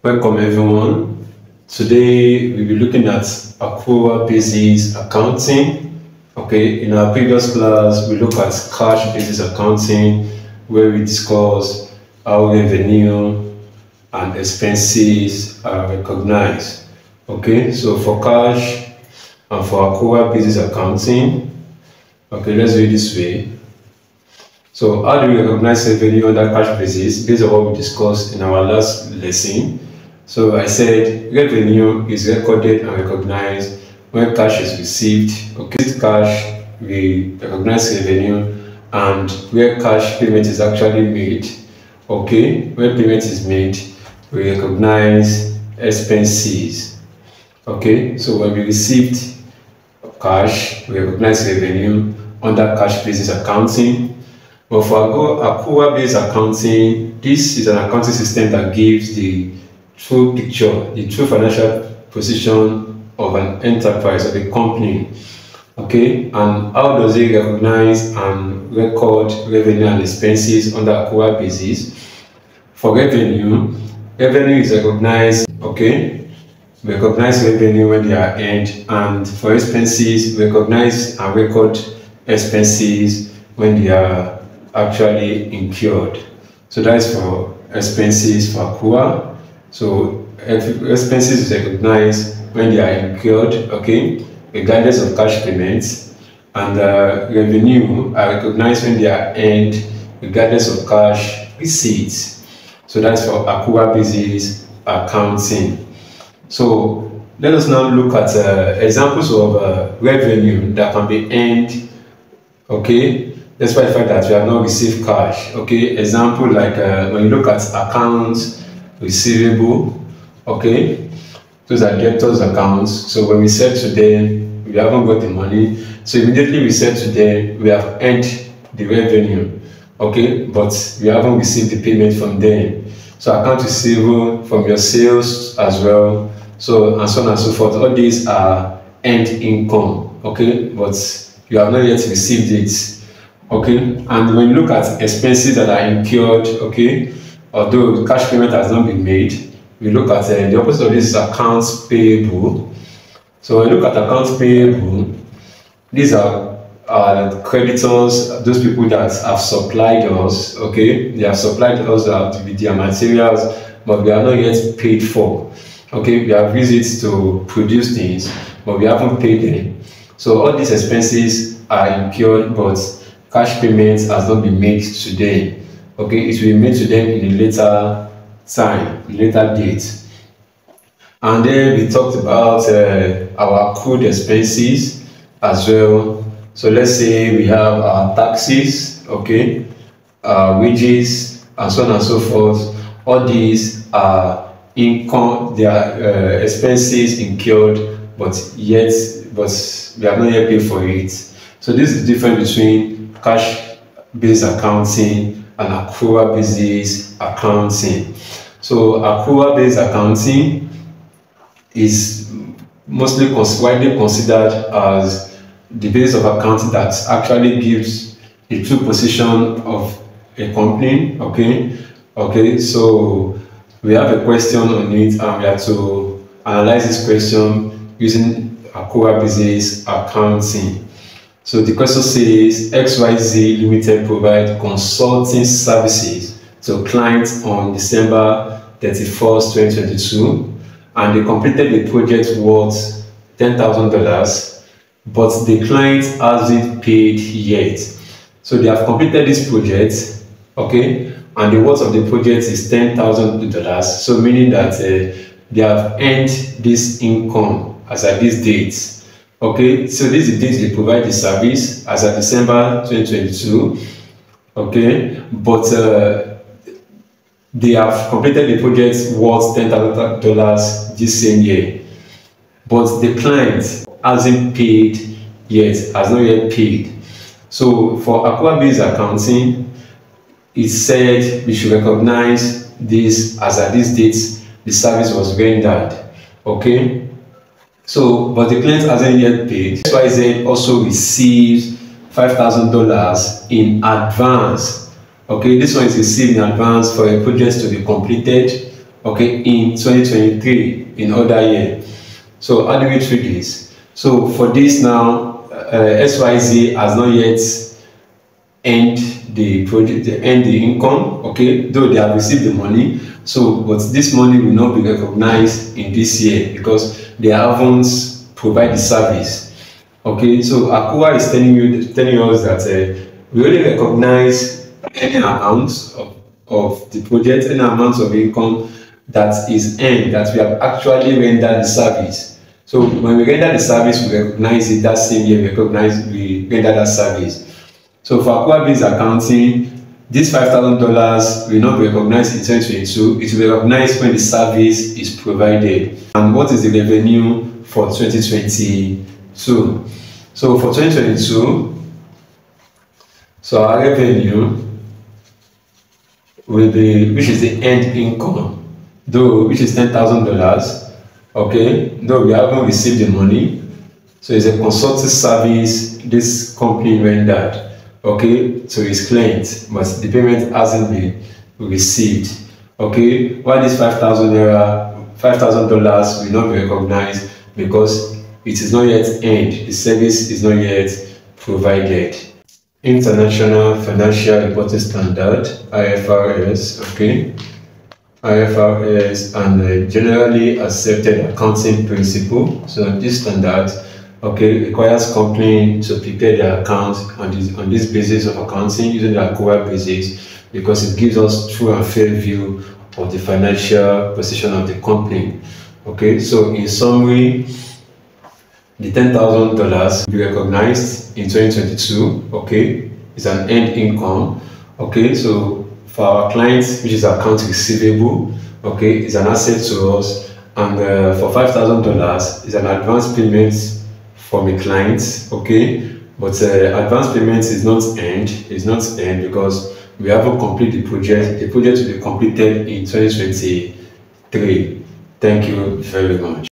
Welcome everyone. Today we'll be looking at accrual basis accounting. Okay, in our previous class we looked at cash basis accounting where we discussed how revenue and expenses are recognized. Okay, so for cash and for accrual basis accounting, okay, let's do it this way. So how do we recognize revenue under cash basis based on what we discussed in our last lesson? So I said revenue is recorded and recognized when cash is received. Okay, with cash we recognize revenue, and where cash payment is actually made. Okay, when payment is made, we recognize expenses. Okay, so when we received cash, we recognize revenue under cash basis accounting. But for accrual based accounting, this is an accounting system that gives the true picture, the true financial position of an enterprise, of a company. Okay, and how does it recognize and record revenue and expenses under accrual basis? For revenue is recognized. Okay, we recognize revenue when they are earned, and for expenses, we recognize and record expenses when they are actually incurred. So that's for expenses for accrual. So expenses is recognized when they are incurred, okay, regardless of cash payments, and revenue are recognized when they are earned regardless of cash receipts. So that's for accrual basis accounting. So let us now look at examples of revenue that can be earned, okay, despite the fact that we have not received cash. Okay, example like when you look at accounts receivable, okay, those are debtors accounts. So when we sell to them, we haven't got the money, so immediately we sell to them, we have earned the revenue, okay, but we haven't received the payment from them. So account receivable from your sales as well, so and so on and so forth. All these are earned income, okay, but you have not yet received it. Okay, and when you look at expenses that are incurred, okay, although cash payment has not been made, we look at the opposite of this is accounts payable. So when you look at accounts payable, these are creditors, those people that have supplied us. Okay, they have supplied us with their materials, but we are not yet paid for. Okay, we have used it to produce things, but we haven't paid them. So all these expenses are incurred, but cash payments has not been made today. Okay, it will be made to them in a later time, later date. And then we talked about our accrued expenses as well. So let's say we have our taxes, okay, wages, and so on and so forth. All these are income, they are expenses incurred, but we have not yet paid for it. So this is the difference between cash-based accounting and accrual-basis accounting. So accrual-based accounting is mostly widely considered as the base of accounting that actually gives the true position of a company. Okay, so we have a question on it, and we have to analyze this question using accrual-basis accounting. So the question says XYZ Limited provide consulting services to clients on December 31st, 2022, and they completed the project worth $10,000, but the client hasn't paid yet. So they have completed this project, okay, and the worth of the project is $10,000. So meaning that they have earned this income as at this date. Okay, so this is the date they provide the service as of December 2022. Okay, but they have completed the project worth $10,000 this same year, but the client hasn't paid yet, has not yet paid. So for accrual-based accounting, it said we should recognize this as at this date the service was rendered. Okay. So, but the client hasn't yet paid. XYZ also receives $5,000 in advance. Okay, this one is received in advance for a project to be completed. okay, in 2023 in other year. So how do we treat this? So for this now, XYZ has not yet end the project, they end the income, okay, though they have received the money. So but this money will not be recognized in this year because they haven't provided the service. Okay, so Accrual is telling us that we only recognize any amounts of the project, any amounts of income that is earned, that we have actually rendered the service. So when we render the service, we recognize it that same year, we render that service. So for Accrual-based accounting, this $5,000 will not be recognized in 2022. It will be recognized when the service is provided. And what is the revenue for 2022? So for 2022, so our revenue will be, which is the end income, though, which is $10,000. Okay, though we haven't received the money. So it's a consulting service this company rendered, okay, to his client, but the payment hasn't been received. Okay, why this $5,000 will not be recognized? Because it is not yet earned, the service is not yet provided. International Financial Reporting Standard, IFRS, okay, IFRS, and generally accepted accounting principle. So this standard, okay, requires company to prepare their accounts on this basis of accounting using the Accrual basis, because it gives us true and fair view of the financial position of the company. Okay, so in summary, the $10,000 will be recognized in 2022. Okay, it's an end income. Okay, so for our clients, which is account receivable, okay, it's an asset to us. And for $5,000, it's an advance payment from a client, okay, but advance payment is not earned. It's not earned because we haven't completed the project. The project will be completed in 2023. Thank you very much.